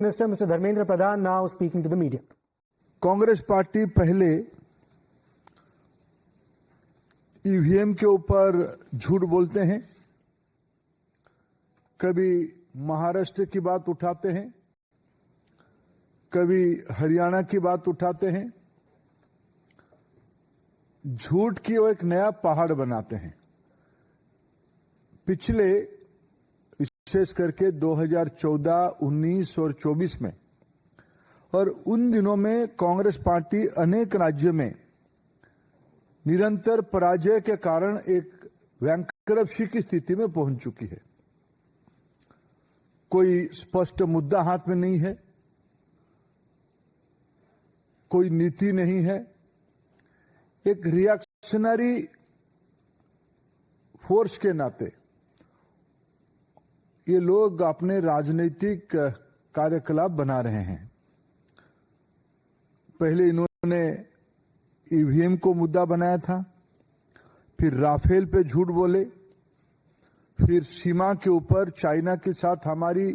Minister Mr. Dharmendra Pradhan now speaking to the media. Congress party पहले EVM के ऊपर झूठ बोलते हैं, कभी महाराष्ट्र की बात उठाते हैं, कभी हरियाणा की बात उठाते हैं, झूठ की वो एक नया पहाड़ बनाते हैं। पिछले विशेष करके 2014, 19 और 24 में और उन दिनों में कांग्रेस पार्टी अनेक राज्यों में निरंतर पराजय के कारण एक बैंकरप्सी की स्थिति में पहुंच चुकी है। कोई स्पष्ट मुद्दा हाथ में नहीं है, कोई नीति नहीं है, एक रिएक्शनरी फोर्स के नाते ये लोग अपने राजनीतिक कार्यकलाप बना रहे हैं। पहले इन्होंने ईवीएम को मुद्दा बनाया था, फिर राफेल पे झूठ बोले, फिर सीमा के ऊपर चाइना के साथ हमारी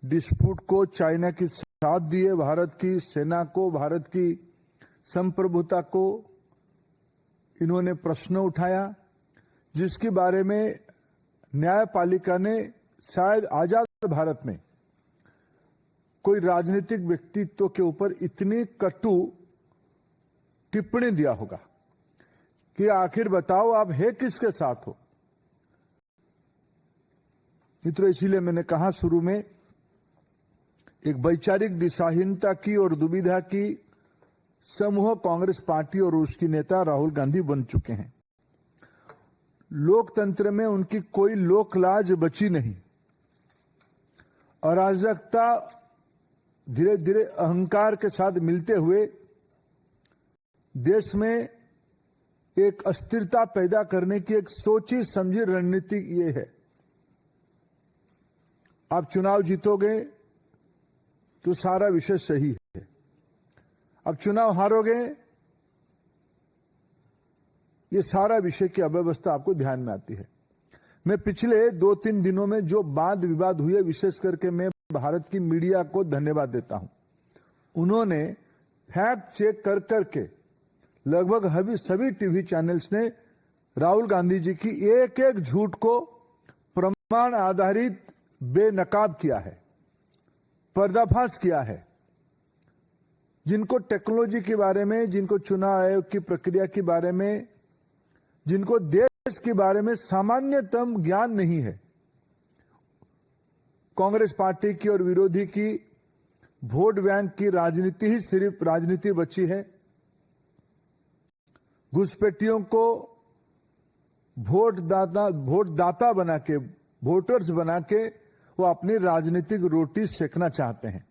डिस्प्यूट को चाइना के साथ दिए, भारत की सेना को, भारत की संप्रभुता को इन्होंने प्रश्न उठाया, जिसके बारे में न्यायपालिका ने शायद आजाद भारत में कोई राजनीतिक व्यक्तित्व के ऊपर इतनी कटु टिप्पणी दिया होगा कि आखिर बताओ आप है किसके साथ हो। मित्रों, इसीलिए मैंने कहा शुरू में एक वैचारिक दिशाहीनता की और दुविधा की समूह कांग्रेस पार्टी और उसकी नेता राहुल गांधी बन चुके हैं। लोकतंत्र में उनकी कोई लोकलाज बची नहीं। अराजकता धीरे धीरे अहंकार के साथ मिलते हुए देश में एक अस्थिरता पैदा करने की एक सोची समझी रणनीति ये है। आप चुनाव जीतोगे तो सारा विषय सही है, अब चुनाव हारोगे ये सारा विषय की अव्यवस्था आपको ध्यान में आती है। मैं पिछले 2-3 दिनों में जो वाद विवाद हुए, विशेष करके मैं भारत की मीडिया को धन्यवाद देता हूं। उन्होंने फैक्ट चेक कर करके लगभग सभी टीवी चैनल्स ने राहुल गांधी जी की एक एक झूठ को प्रमाण आधारित बेनकाब किया है, पर्दाफाश किया है। जिनको टेक्नोलॉजी के बारे में, जिनको चुनाव आयोग की प्रक्रिया के बारे में, जिनको देश के बारे में सामान्यतम ज्ञान नहीं है, कांग्रेस पार्टी की और विरोधी की वोट बैंक की राजनीति ही सिर्फ राजनीति बची है। घुसपैठियों को वोट दाता बना के, वोटर्स बना के वो अपनी राजनीतिक रोटी सेकना चाहते हैं।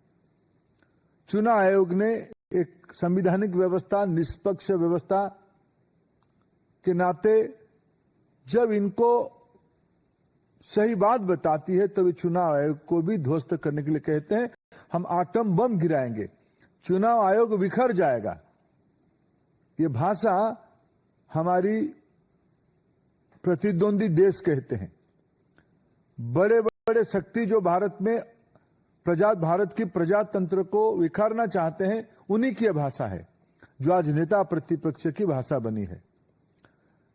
चुनाव आयोग ने एक संवैधानिक व्यवस्था, निष्पक्ष व्यवस्था के नाते जब इनको सही बात बताती है तब चुनाव आयोग को भी ध्वस्त करने के लिए कहते हैं हम आटम बम गिराएंगे, चुनाव आयोग बिखर जाएगा। ये भाषा हमारी प्रतिद्वंदी देश कहते हैं। बड़े बड़े शक्ति जो भारत में भारत की प्रजातंत्र को विखारना चाहते हैं, उन्हीं की यह भाषा है जो आज नेता प्रतिपक्ष की भाषा बनी है।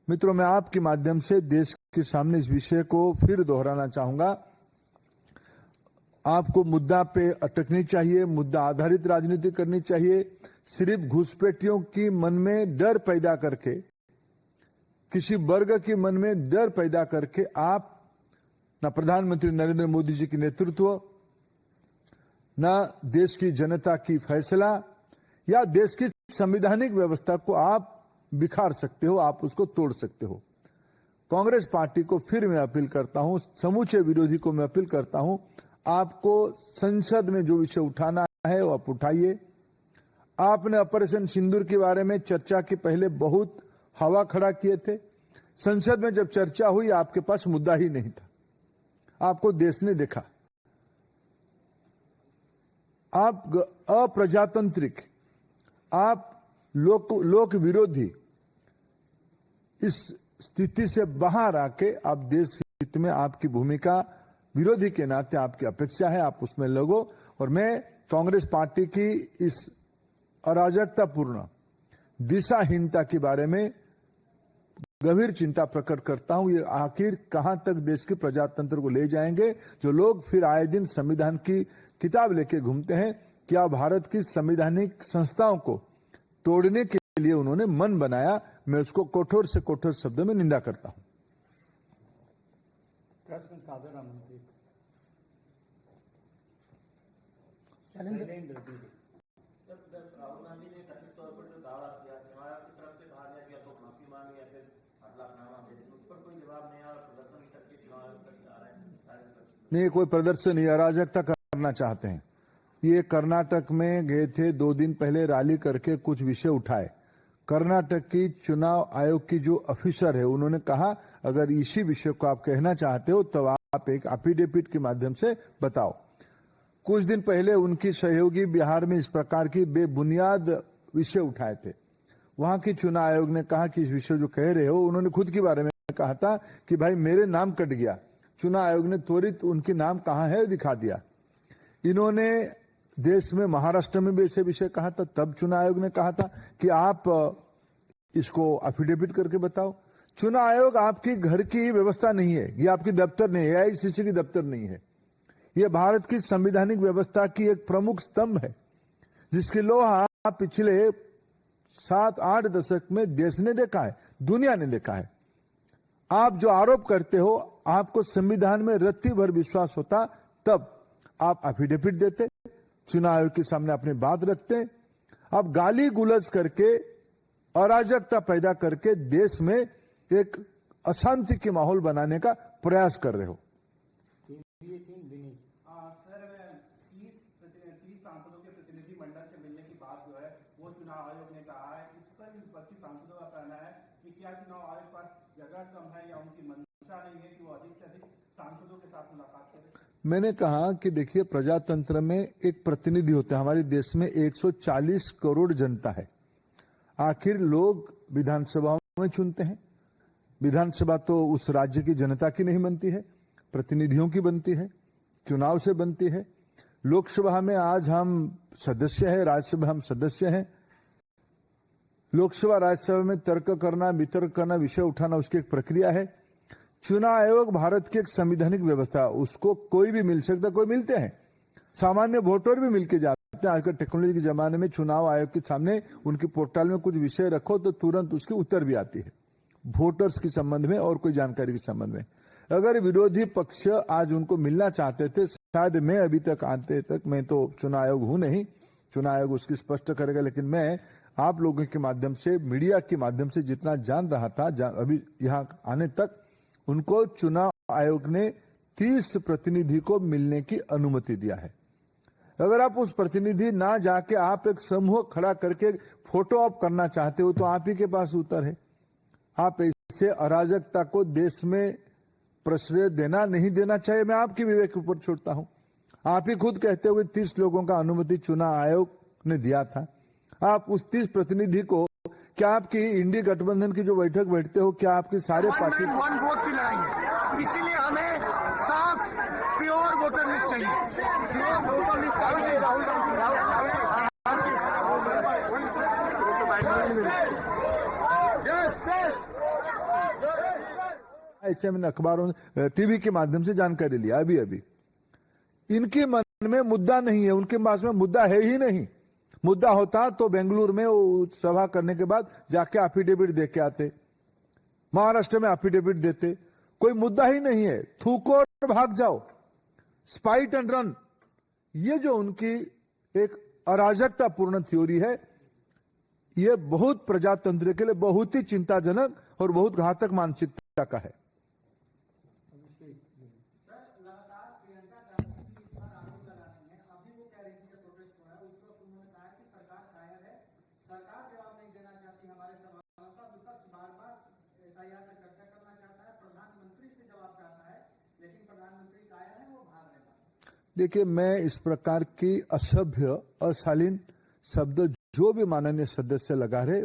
मित्रों, मैं आपके माध्यम से देश के सामने इस विषय को फिर दोहराना चाहूंगा। आपको मुद्दा पे अटकनी चाहिए, मुद्दा आधारित राजनीति करनी चाहिए। सिर्फ घुसपैठियों की मन में डर पैदा करके, किसी वर्ग के मन में डर पैदा करके आप न प्रधानमंत्री नरेंद्र मोदी जी की नेतृत्व, न देश की जनता की फैसला या देश की संवैधानिक व्यवस्था को आप बिखार सकते हो, आप उसको तोड़ सकते हो। कांग्रेस पार्टी को फिर मैं अपील करता हूं, समूचे विरोधी को मैं अपील करता हूं, आपको संसद में जो विषय उठाना है वो आप उठाइए। आपने ऑपरेशन सिंदूर के बारे में चर्चा के पहले बहुत हवा खड़ा किए थे। संसद में जब चर्चा हुई आपके पास मुद्दा ही नहीं था, आपको देश ने देखा। आप अप्रजातांत्रिक, आप लोक विरोधी, इस स्थिति से बाहर आके आप देश हित में आपकी भूमिका विरोधी के नाते आपकी अपेक्षा है, आप उसमें लगो और मैं कांग्रेस पार्टी की इस अराजकतापूर्ण दिशाहीनता के बारे में गंभीर चिंता प्रकट करता हूं। ये आखिर कहां तक देश के प्रजातंत्र को ले जाएंगे, जो लोग फिर आए दिन संविधान की किताब लेके घूमते हैं। क्या भारत की संवैधानिक संस्थाओं को तोड़ने के लिए उन्होंने मन बनाया? मैं उसको कठोर से कठोर शब्दों में निंदा करता हूं। राहुल गांधी ने कथित तौर पर जो दावा किया, चुनाव आयोग की तरफ से कहा गया कि या तो माफी मांगे या फिर हलफनामा दे दें, उस पर कोई जवाब नहीं आया और प्रदर्शन करके चुनाव आयोग तक जा रहे हैं। नहीं, कोई प्रदर्शन नहीं, अराजकता करना चाहते हैं। ये कर्नाटक में गए थे, 2 दिन पहले रैली करके कुछ विषय उठाए। कर्नाटक की चुनाव आयोग की जो ऑफिसर है, उन्होंने कहा अगर इसी विषय को आप कहना चाहते हो तो आप एक एफिडेविट के माध्यम से बताओ। कुछ दिन पहले उनकी सहयोगी बिहार में इस प्रकार की बेबुनियाद विषय उठाए थे। वहां की चुनाव आयोग ने कहा कि इस विषय जो कह रहे हो, उन्होंने खुद के बारे में कहा था कि भाई मेरे नाम कट गया। चुनाव आयोग ने त्वरित उनके नाम कहां है दिखा दिया। इन्होंने देश में महाराष्ट्र में भी ऐसे विषय कहा था, तब चुनाव आयोग ने कहा था कि आप इसको एफिडेविट करके बताओ। चुनाव आयोग आपकी घर की व्यवस्था नहीं है, ये आपकी दफ्तर नहीं है, एआईसीसी की दफ्तर नहीं है। यह भारत की संवैधानिक व्यवस्था की एक प्रमुख स्तंभ है, जिसकी लोहा पिछले 7-8 दशक में देश ने देखा है, दुनिया ने देखा है। आप जो आरोप करते हो, आपको संविधान में रत्ती भर विश्वास होता तब आप एफिडेविट देते, चुनाव आयोग के सामने अपनी बात रखते। आप गाली गुलज करके, अराजकता पैदा करके देश में एक अशांति की माहौल बनाने का प्रयास कर रहे हो। सांसदों के प्रतिनिधि मंडल से मिलने की बात जो है वो चुनाव आयोग ने कहा है। इस पर विपक्षी सांसदों का कहना है कि क्या चुनाव आयोग के पास जगह कम है या उनकी मंशा नहीं है कि वो अधिक से अधिक सांसदों के साथ मुलाकात करें। मैंने कहा कि देखिए, प्रजातंत्र में एक प्रतिनिधि होता है। हमारे देश में 140 करोड़ जनता है। आखिर लोग विधानसभाओं में चुनते हैं। विधानसभा तो उस राज्य की जनता की नहीं बनती है, प्रतिनिधियों की बनती है, चुनाव से बनती है। लोकसभा में आज हम सदस्य हैं, राज्यसभा हम सदस्य हैं। लोकसभा राज्यसभा में तर्क करना, वितर्क करना, विषय उठाना उसकी एक प्रक्रिया है। चुनाव आयोग भारत की एक संवैधानिक व्यवस्था, उसको कोई भी मिल सकता, कोई मिलते हैं, सामान्य वोटर भी मिलके जाते हैं। आजकल टेक्नोलॉजी के जमाने में चुनाव आयोग के सामने उनकी पोर्टल में कुछ विषय रखो तो तुरंत उसकी उत्तर भी आती है, वोटर्स के संबंध में और कोई जानकारी के संबंध में। अगर विरोधी पक्ष आज उनको मिलना चाहते थे, शायद मैं अभी तक आते तक, मैं तो चुनाव आयोग हूं नहीं, चुनाव आयोग उसकी स्पष्ट करेगा, लेकिन मैं आप लोगों के माध्यम से, मीडिया के माध्यम से जितना जान रहा था, अभी यहां आने तक उनको चुनाव आयोग ने 30 प्रतिनिधि को मिलने की अनुमति दिया है। अगर आप उस प्रतिनिधि ना जाके आप एक समूह खड़ा करके फोटो ऑप करना चाहते हो तो आप ही के पास उत्तर है। आप ऐसे अराजकता को देश में प्रश्रय देना नहीं देना चाहिए, मैं आपके विवेक के ऊपर छोड़ता हूं। आप ही खुद कहते हुए 30 लोगों का अनुमति चुनाव आयोग ने दिया था। आप उस 30 प्रतिनिधि को, क्या आपकी इंडी गठबंधन की जो बैठक बैठते हो, क्या आपकी सारे पार्टी वन वोट की लड़ाई है, इसीलिए हमें साफ प्योर वोटर लिस्ट चाहिए। ऐसे मैंने अखबारों, टीवी के माध्यम से जानकारी लिया अभी अभी। इनके मन में मुद्दा नहीं है, उनके पास में मुद्दा है ही नहीं। मुद्दा होता तो बेंगलुरु में वो सभा करने के बाद जाके एफिडेविट दे के आते, महाराष्ट्र में एफिडेविट देते। कोई मुद्दा ही नहीं है, थूको और भाग जाओ, स्पाइट एंड रन। ये जो उनकी एक अराजकतापूर्ण थ्योरी है, ये बहुत प्रजातंत्र के लिए बहुत ही चिंताजनक और बहुत घातक मानसिकता का है। देखिए, मैं इस प्रकार की असभ्य, अशालीन शब्द जो भी माननीय सदस्य लगा रहे,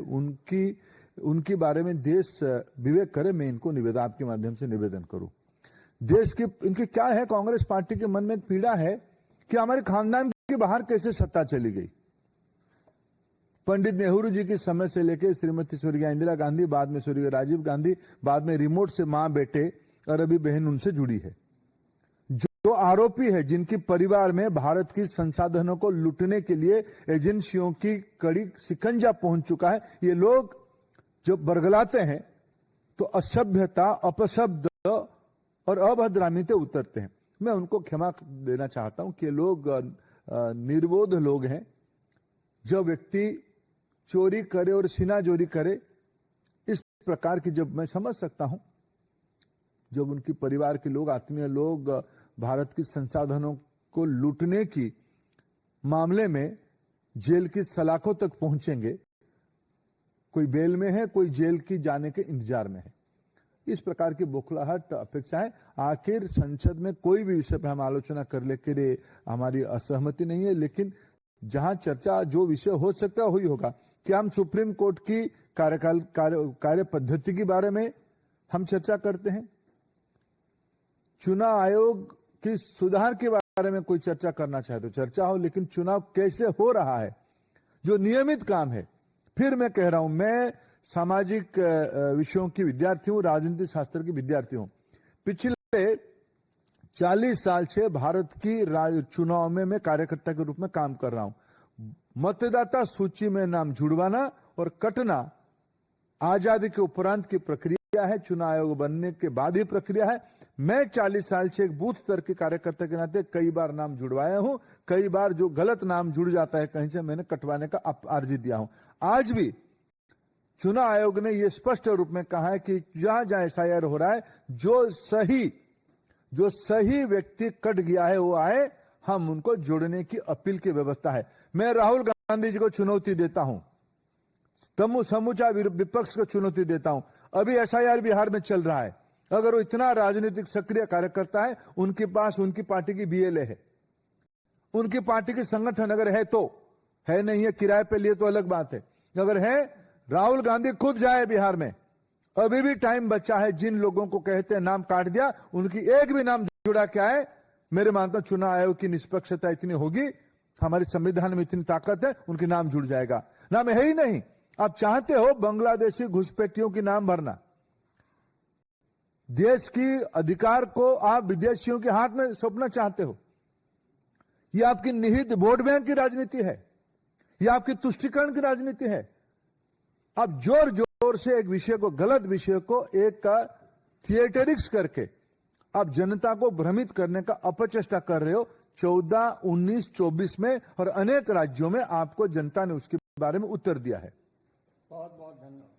उनकी बारे में देश विवेक करे। मैं इनको निवेदन, आपके माध्यम से निवेदन करूं। देश की इनकी क्या है, कांग्रेस पार्टी के मन में एक पीड़ा है कि हमारे खानदान के बाहर कैसे सत्ता चली गई? पंडित नेहरू जी के समय से लेकर श्रीमती स्वर्गीय इंदिरा गांधी, बाद में स्वर्गीय राजीव गांधी, बाद में रिमोट से मां बेटे और अभी बहन उनसे जुड़ी है। जो आरोपी है, जिनके परिवार में भारत की संसाधनों को लूटने के लिए एजेंसियों की कड़ी शिकंजा पहुंच चुका है, ये लोग जो बरगलाते हैं तो असभ्यता, अपशब्द और अभद्रामिते उतरते हैं। मैं उनको क्षमा देना चाहता हूं कि लोग निर्बोध लोग हैं। जो व्यक्ति चोरी करे और सीनाजोरी करे, इस प्रकार की, जब मैं समझ सकता हूं, जब उनकी परिवार के लोग, आत्मीय लोग भारत की संसाधनों को लूटने की मामले में जेल की सलाखों तक पहुंचेंगे, कोई बेल में है, कोई जेल की जाने के इंतजार में है। इस प्रकार की बौखलाहट अपेक्षाएं, आखिर संसद में कोई भी विषय पर हम आलोचना कर ले के लिए हमारी असहमति नहीं है, लेकिन जहां चर्चा जो विषय हो सकता है वही होगा। क्या हम सुप्रीम कोर्ट की कार्य पद्धति के बारे में हम चर्चा करते हैं? चुनाव आयोग की सुधार के बारे में कोई चर्चा करना चाहे तो चर्चा हो, लेकिन चुनाव कैसे हो रहा है, जो नियमित काम है। फिर मैं कह रहा हूं, मैं सामाजिक विषयों की विद्यार्थी हूं, राजनीति शास्त्र की विद्यार्थी हूं। पिछले 40 साल से भारत की चुनाव में मैं कार्यकर्ता के रूप में काम कर रहा हूं। मतदाता सूची में नाम जुड़वाना और कटना आजादी के उपरांत की प्रक्रिया है, चुनाव आयोग बनने के बाद ही प्रक्रिया है। मैं 40 साल से एक बूथ स्तर के कार्यकर्ता के नाते कई बार नाम जुड़वाया हूं, कई बार जो गलत नाम जुड़ जाता है कहीं से, मैंने कटवाने का अर्जी दिया हूं। आज भी चुनाव आयोग ने यह स्पष्ट रूप में कहा है कि जहां जहां एसआईआर हो रहा है, जो सही व्यक्ति कट गया है वो आए, हम उनको जोड़ने की अपील की व्यवस्था है। मैं राहुल गांधी जी को चुनौती देता हूं, समूचा विपक्ष को चुनौती देता हूं। अभी एसआईआर बिहार में चल रहा है, अगर वो इतना राजनीतिक सक्रिय कार्यकर्ता है, उनके पास उनकी पार्टी की बीएलए है, उनकी पार्टी की संगठन अगर है तो है, नहीं है किराए पे लिए तो अलग बात है। अगर है, राहुल गांधी खुद जाए बिहार में, अभी भी टाइम बचा है। जिन लोगों को कहते हैं नाम काट दिया, उनकी एक भी नाम जुड़ा क्या है, मेरे मानता हूं चुनाव आयोग की निष्पक्षता इतनी होगी, हमारे संविधान में इतनी ताकत है, उनके नाम जुड़ जाएगा। नाम है ही नहीं। आप चाहते हो बांग्लादेशी घुसपैठियों की नाम भरना, देश की अधिकार को आप विदेशियों के हाथ में सौंपना चाहते हो। यह आपकी निहित वोट बैंक की राजनीति है, यह आपकी तुष्टीकरण की राजनीति है। आप जोर जोर से एक विषय को, गलत विषय को एक थिएटरिक्स करके आप जनता को भ्रमित करने का अपचेष्टा कर रहे हो। 14, 19, 24 में और अनेक राज्यों में आपको जनता ने उसके बारे में उत्तर दिया है। बहुत बहुत धन्यवाद।